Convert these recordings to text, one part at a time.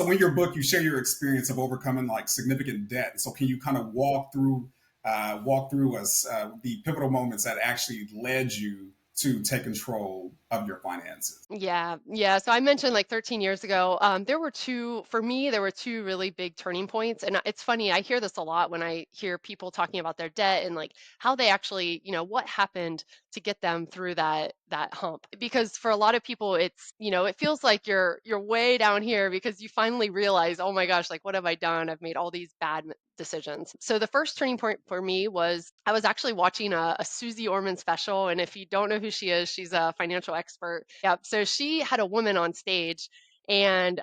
So in your book, you share your experience of overcoming like significant debt. So can you kind of walk through us the pivotal moments that actually led you to take control of your finances? Yeah, yeah. So I mentioned like 13 years ago, there were two, for me, there were two really big turning points. And it's funny, I hear this a lot when I hear people talking about their debt and like how they actually, what happened to get them through that hump. Because for a lot of people, it's, it feels like you're way down here because you finally realize, oh my gosh, like what have I done? I've made all these bad decisions. So the first turning point for me was I was actually watching a Susie Orman special. And if you don't know who she is, she's a financial expert. Yep. So she had a woman on stage, and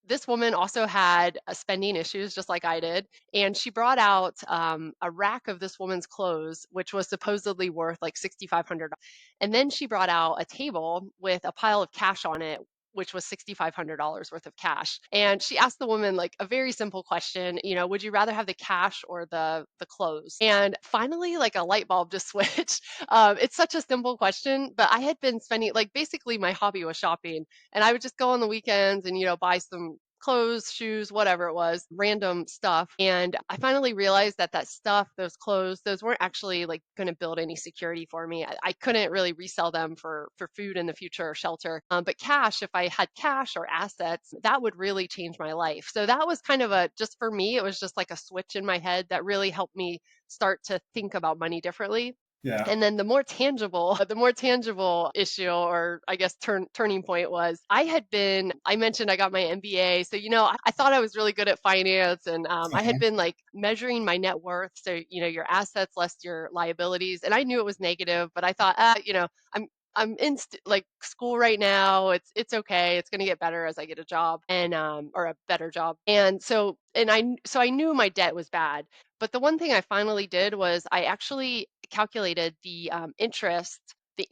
this woman also had spending issues just like I did. And she brought out a rack of this woman's clothes, which was supposedly worth like $6,500. And then she brought out a table with a pile of cash on it, which was $6,500 worth of cash. And she asked the woman like a very simple question, would you rather have the cash or the clothes? And finally, like a light bulb just switched. It's such a simple question, but I had been spending like basically my hobby was shopping, and I would just go on the weekends and, buy some clothes, shoes, whatever it was, random stuff. And I finally realized that that stuff, those clothes, those weren't actually like going to build any security for me. I couldn't really resell them for food in the future or shelter. But cash, if I had cash or assets, that would really change my life. So that was kind of just for me, it was just like a switch in my head that really helped me start to think about money differently. Yeah. And then the more tangible issue, or I guess turning point, was I mentioned I got my MBA. So, I thought I was really good at finance, and I had been like measuring my net worth. So, your assets less your liabilities. And I knew it was negative, but I thought, I'm, I'm in like school right now. It's okay. It's going to get better as I get a job and or a better job. And so I knew my debt was bad. But the one thing I finally did was I actually calculated the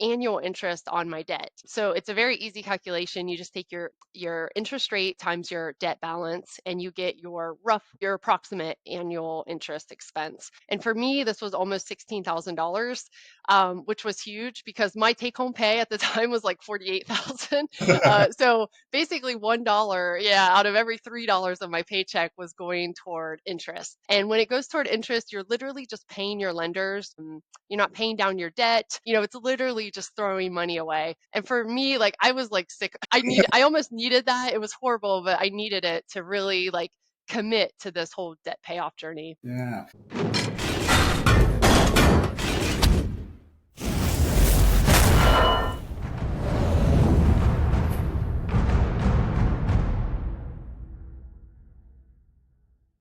annual interest on my debt. So it's a very easy calculation. You just take your interest rate times your debt balance, and you get your approximate annual interest expense. And for me, this was almost $16,000, which was huge because my take home pay at the time was like 48,000. So basically $1, yeah, out of every $3 of my paycheck was going toward interest. And when it goes toward interest, you're literally just paying your lenders. You're not paying down your debt. It's literally just throwing money away. And for me, like I was like sick. I almost needed that. It was horrible, but I needed it to really like commit to this whole debt payoff journey. Yeah.